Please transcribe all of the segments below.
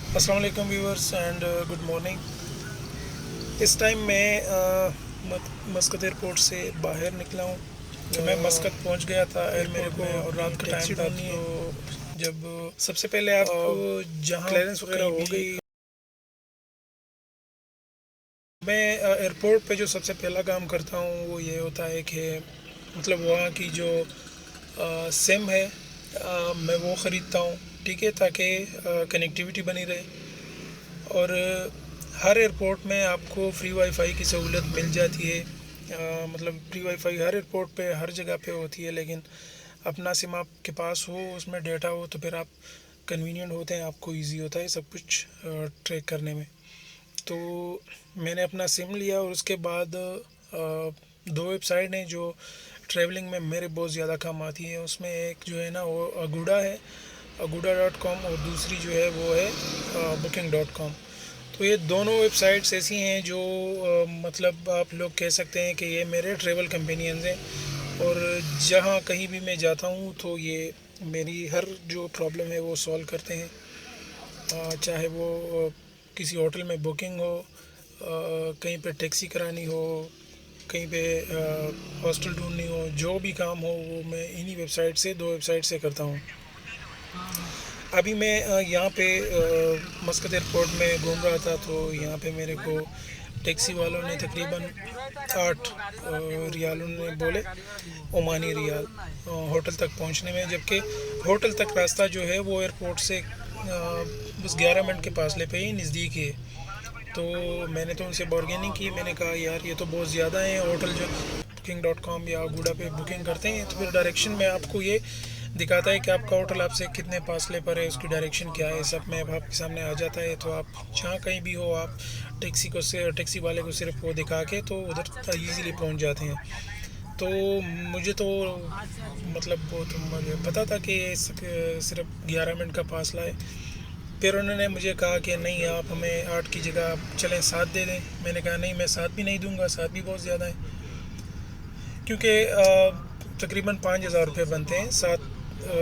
अस्सलाम वालेकुम viewers and good morning. इस टाइम मैं मस्कत एयरपोर्ट से बाहर निकला हूँ। तो मैं मस्कत पहुँच गया था एयरपोर्ट में और रात का टाइम था। तो जब सबसे पहले आप जहाँ क्लियरेंस वगैरह हो गई, मैं एयरपोर्ट पे जो सबसे पहला काम करता हूँ वो ये होता है कि मतलब वहाँ की जो सिम है मैं वो ख़रीदता हूँ, ठीक है, ताकि कनेक्टिविटी बनी रहे। और हर एयरपोर्ट में आपको फ्री वाईफाई की सहूलत मिल जाती है। मतलब फ्री वाईफाई हर एयरपोर्ट पे हर जगह पे होती है, लेकिन अपना सिम आपके पास हो, उसमें डेटा हो, तो फिर आप कन्वीनियंट होते हैं, आपको इजी होता है सब कुछ ट्रैक करने में। तो मैंने अपना सिम लिया और उसके बाद दो वेबसाइट हैं जो ट्रैवलिंग में मेरे बहुत ज़्यादा काम आती है। उसमें एक जो है ना वो अगूडा है, aguda.com, और दूसरी जो है वो है booking.com। तो ये दोनों वेबसाइट्स ऐसी हैं जो मतलब आप लोग कह सकते हैं कि ये मेरे ट्रैवल कंपेनियंस हैं। और जहाँ कहीं भी मैं जाता हूँ तो ये मेरी हर जो प्रॉब्लम है वो सॉल्व करते हैं। चाहे वो किसी होटल में बुकिंग हो, कहीं पे टैक्सी करानी हो, कहीं पे हॉस्टल ढूंढनी हो, जो भी काम हो वो मैं इन्हीं वेबसाइट से, दो वेबसाइट से करता हूँ। अभी मैं यहाँ पे मस्कत एयरपोर्ट में घूम रहा था, तो यहाँ पे मेरे को टैक्सी वालों ने तकरीबन 8 रियाल उन्होंने बोले, ओमानी रियाल, होटल तक पहुँचने में। जबकि होटल तक रास्ता जो है वो एयरपोर्ट से बस 11 मिनट के फासले पे ही नज़दीक ही है। तो मैंने तो उनसे बार्गेनिंग की, मैंने कहा यार ये तो बहुत ज़्यादा है। होटल जो booking.com या गूडा पे बुकिंग करते हैं तो फिर डायरेक्शन में आपको ये दिखाता है कि आपका होटल आपसे कितने फासले पर है, उसकी डायरेक्शन क्या है, सब मैप आपके सामने आ जाता है। तो आप जहाँ कहीं भी हो, आप टैक्सी वाले को सिर्फ वो दिखा के तो उधर ईज़िली पहुँच जाते हैं। तो मुझे तो मतलब बहुत मुझे पता था कि सिर्फ 11 मिनट का फासला है। फिर उन्होंने मुझे कहा कि नहीं, आप हमें 8 की जगह आप चलें 7 दे दें। मैंने कहा नहीं, मैं 7 भी नहीं दूंगा, 7 भी बहुत ज़्यादा है। क्योंकि तकरीबन 5,000 रुपये बनते हैं 7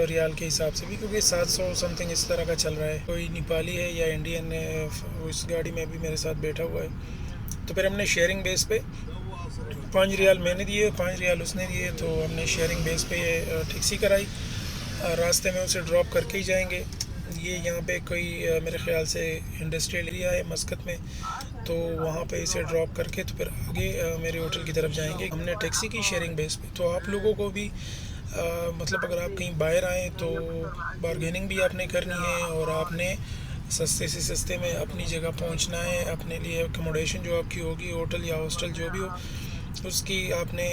रियाल के हिसाब से भी, क्योंकि 700 समथिंग इस तरह का चल रहा है। कोई नेपाली है या इंडियन है वो इस गाड़ी में भी मेरे साथ बैठा हुआ है। तो फिर हमने शेयरिंग बेस पे 5 रियाल मैंने दिए, 5 रियाल उसने दिए, तो हमने शेयरिंग बेस पे टैक्सी कराई। रास्ते में उसे ड्रॉप करके ही जाएंगे। ये यहाँ पे कोई मेरे ख़्याल से इंडस्ट्रियल एरिया है मस्कत में, तो वहाँ पे इसे ड्रॉप करके तो फिर आगे मेरे होटल की तरफ जाएंगे। हमने टैक्सी की शेयरिंग बेस पे। तो आप लोगों को भी मतलब अगर आप कहीं बाहर आएँ तो बारगेनिंग भी आपने करनी है और आपने सस्ते से सस्ते में अपनी जगह पहुंचना है। अपने लिए अकोमोडेशन जो आपकी होगी, होटल या हॉस्टल जो भी हो, उसकी आपने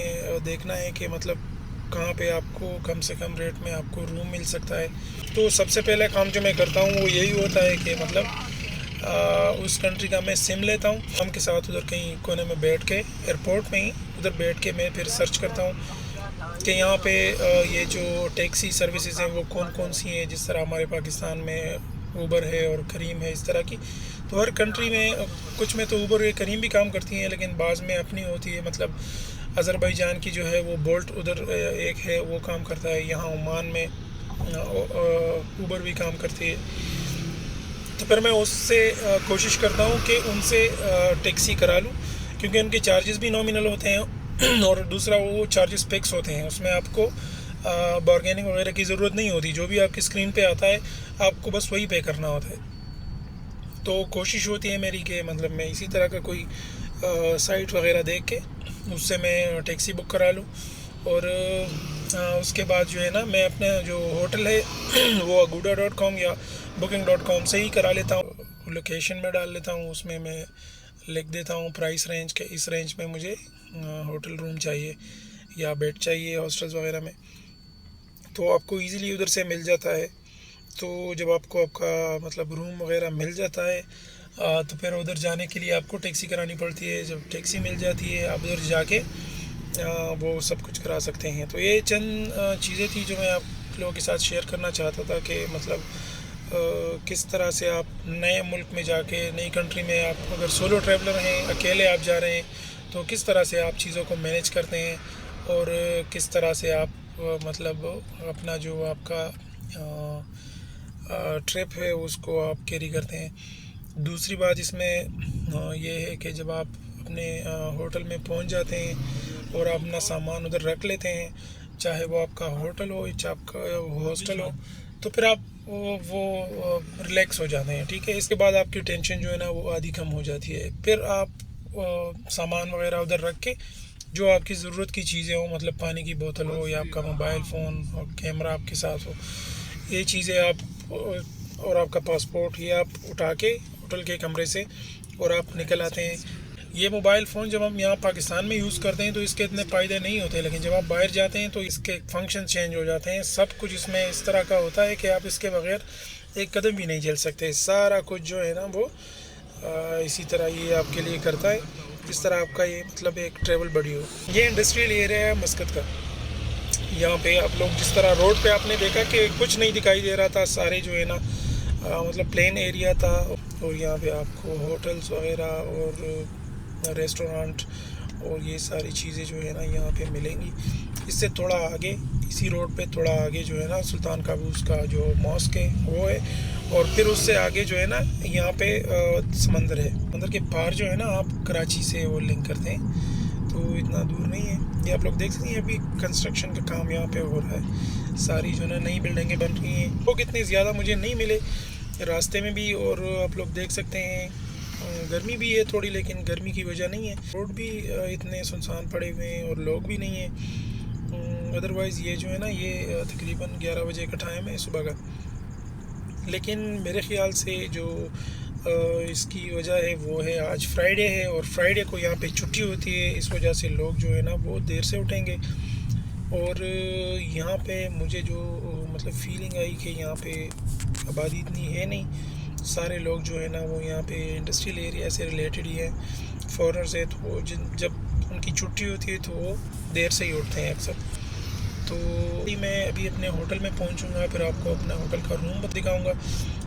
देखना है कि मतलब कहाँ पे आपको कम से कम रेट में आपको रूम मिल सकता है। तो सबसे पहले काम जो मैं करता हूँ वो यही होता है कि मतलब उस कंट्री का मैं सिम लेता हूँ, हम के साथ उधर कहीं कोने में बैठ के, एयरपोर्ट में ही उधर बैठ के मैं फिर सर्च करता हूँ कि यहाँ पे ये जो टैक्सी सर्विसेज हैं वो कौन कौन सी हैं। जिस तरह हमारे पाकिस्तान में ऊबर है और करीम है, इस तरह की। तो हर कंट्री में कुछ में तो ऊबर या करीम भी काम करती हैं, लेकिन बाज़ में अपनी होती है। मतलब अज़रबैजान की जो है वो बोल्ट उधर एक है, वो काम करता है। यहाँ ओमान में ऊबर भी काम करती है। तो फिर मैं उससे कोशिश करता हूँ कि उनसे टैक्सी करा लूँ, क्योंकि उनके चार्जेस भी नॉमिनल होते हैं और दूसरा वो चार्जेस फिक्स होते हैं, उसमें आपको बार्गेनिंग वगैरह की ज़रूरत नहीं होती। जो भी आपकी स्क्रीन पे आता है आपको बस वही पे करना होता है। तो कोशिश होती है मेरी कि मतलब मैं इसी तरह का कोई साइट वगैरह देख के उससे मैं टैक्सी बुक करा लूँ। और उसके बाद जो है ना मैं अपना जो होटल है वो aguda.com या booking.com से ही करा लेता हूँ। लोकेशन में डाल लेता हूँ, उसमें मैं लिख देता हूँ प्राइस रेंज के, इस रेंज में मुझे होटल रूम चाहिए या बेड चाहिए हॉस्टल्स वगैरह में। तो आपको इजीली उधर से मिल जाता है। तो जब आपको आपका मतलब रूम वगैरह मिल जाता है तो फिर उधर जाने के लिए आपको टैक्सी करानी पड़ती है। जब टैक्सी मिल जाती है आप उधर जाके वो सब कुछ करा सकते हैं। तो ये चंद चीज़ें थी जो मैं आप लोगों के साथ शेयर करना चाहता था कि मतलब किस तरह से आप नए मुल्क में जाके, नई कंट्री में, आप अगर सोलो ट्रैवलर हैं, अकेले आप जा रहे हैं, तो किस तरह से आप चीज़ों को मैनेज करते हैं और किस तरह से आप मतलब अपना जो आपका ट्रिप है उसको आप कैरी करते हैं। दूसरी बात इसमें ये है कि जब आप अपने होटल में पहुंच जाते हैं और आप अपना सामान उधर रख लेते हैं, चाहे वो आपका होटल हो या आपका हॉस्टल हो, तो फिर आप वो रिलैक्स हो जाते हैं। ठीक है, इसके बाद आपकी टेंशन जो है ना वो आधी कम हो जाती है। फिर आप सामान वगैरह उधर रख के जो आपकी ज़रूरत की चीज़ें हो, मतलब पानी की बोतल हो या आपका मोबाइल फ़ोन और कैमरा आपके साथ हो, ये चीज़ें आप और आपका पासपोर्ट, ये आप उठा के होटल के कमरे से और आप निकल आते हैं। ये मोबाइल फ़ोन जब हम यहाँ पाकिस्तान में यूज़ करते हैं तो इसके इतने फ़ायदे नहीं होते, लेकिन जब आप बाहर जाते हैं तो इसके फंक्शन चेंज हो जाते हैं। सब कुछ इसमें इस तरह का होता है कि आप इसके बगैर एक कदम भी नहीं चल सकते। सारा कुछ जो है ना वो इसी तरह ये आपके लिए करता है, इस तरह आपका ये मतलब एक ट्रैवल बड़ी हो। ये इंडस्ट्रियल एरिया है मस्कत का। यहाँ पे आप लोग जिस तरह रोड पे आपने देखा कि कुछ नहीं दिखाई दे रहा था, सारे जो है ना मतलब प्लेन एरिया था। और यहाँ पे आपको होटल्स वगैरह और रेस्टोरेंट और ये सारी चीज़ें जो है ना यहाँ पे मिलेंगी। इससे थोड़ा आगे इसी रोड पे थोड़ा आगे जो है ना सुल्तान काबूस का जो मॉस्क है वो है, और फिर उससे आगे जो है ना यहाँ पे समंदर है। समंदर के पार जो है ना आप कराची से वो लिंक करते हैं, तो इतना दूर नहीं है। ये आप लोग देख सकते हैं अभी कंस्ट्रक्शन का काम यहाँ पे हो रहा है। सारी जो है ना नई बिल्डिंगें बन रही हैं। लोग इतने ज़्यादा मुझे नहीं मिले रास्ते में भी, और आप लोग देख सकते हैं गर्मी भी है थोड़ी, लेकिन गर्मी की वजह नहीं है। रोड भी इतने सुनसान पड़े हुए हैं और लोग भी नहीं हैं। अदरवाइज़ ये जो है ना ये तकरीबन 11 बजे का टाइम है सुबह का, लेकिन मेरे ख़्याल से जो इसकी वजह है वो है आज फ्राइडे है और फ्राइडे को यहाँ पे छुट्टी होती है। इस वजह से लोग जो है ना वो देर से उठेंगे। और यहाँ पे मुझे जो मतलब फीलिंग आई कि यहाँ पे आबादी इतनी है नहीं, सारे लोग जो है ना वो यहाँ पे इंडस्ट्रियल एरिया से रिलेटेड ही हैं, फॉरेनर्स है, तो जब उनकी छुट्टी होती है तो वो देर से ही उठते हैं अक्सर। तो मैं अभी अपने होटल में पहुँचूँगा, फिर आपको अपना होटल का रूम दिखाऊँगा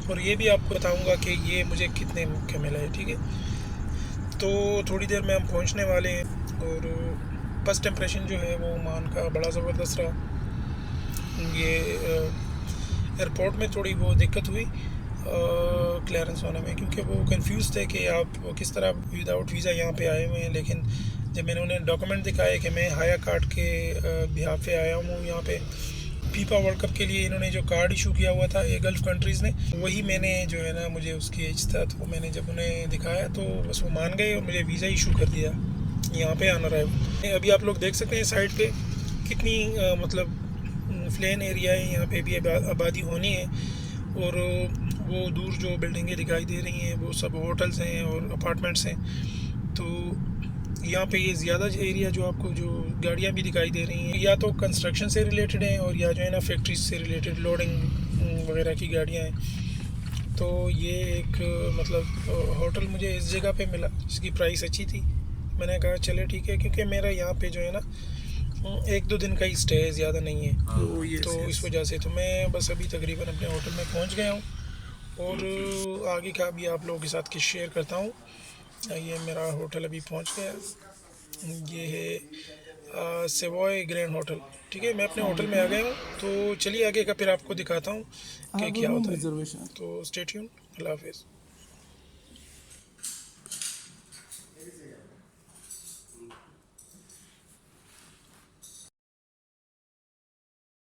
और ये भी आपको बताऊँगा कि ये मुझे कितने का मिला है। ठीक है, तो थोड़ी देर में हम पहुँचने वाले हैं। और फर्स्ट इम्प्रेशन जो है वो ओमान का बड़ा ज़बरदस्त रहा। ये एयरपोर्ट में थोड़ी वो दिक्कत हुई क्लियरेंस होने में, क्योंकि वो कंफ्यूज थे कि आप किस तरह विदाउट वीज़ा यहाँ पे आए हुए हैं। लेकिन जब मैंने उन्हें डॉक्यूमेंट दिखाए कि मैं हाया कार्ड के बिहाफ पे आया हूँ यहाँ पे, फीफा वर्ल्ड कप के लिए इन्होंने जो कार्ड इशू किया हुआ था ये गल्फ़ कंट्रीज़ ने, वही मैंने जो है ना मुझे उसकी एज था, तो मैंने जब उन्हें दिखाया तो बस वो मान गए और मुझे वीज़ा इशू कर दिया यहाँ पे आना रहा है। अभी आप लोग देख सकते हैं साइड पे कितनी मतलब प्लेन एरिया है, यहाँ पे भी आबादी होनी है। और वो दूर जो बिल्डिंगें दिखाई दे रही हैं वो सब होटल्स हैं और अपार्टमेंट्स हैं। तो यहाँ पे ये ज़्यादा एरिया जो आपको जो गाड़ियाँ भी दिखाई दे रही हैं या तो कंस्ट्रक्शन से रिलेटेड हैं और या जो है ना फैक्ट्रीज से रिलेटेड लोडिंग वगैरह की गाड़ियाँ हैं। तो ये एक मतलब होटल मुझे इस जगह पे मिला जिसकी प्राइस अच्छी थी। मैंने कहा चले ठीक है, क्योंकि मेरा यहाँ पे जो है ना 1-2 दिन का ही स्टे है, ज़्यादा नहीं है। तो इस वजह से तो मैं बस अभी तकरीबन अपने होटल में पहुँच गया हूँ और आगे का भी आप लोगों के साथ शेयर करता हूँ। ये मेरा होटल अभी पहुँच गया, ये है सेवॉय ग्रैंड होटल। ठीक है, मैं अपने होटल में आ गया हूँ, तो चलिए आगे का फिर आपको दिखाता हूँ कि क्या होता है। तो स्टे ट्यून्ड। अल्लाह हाफ़िज़।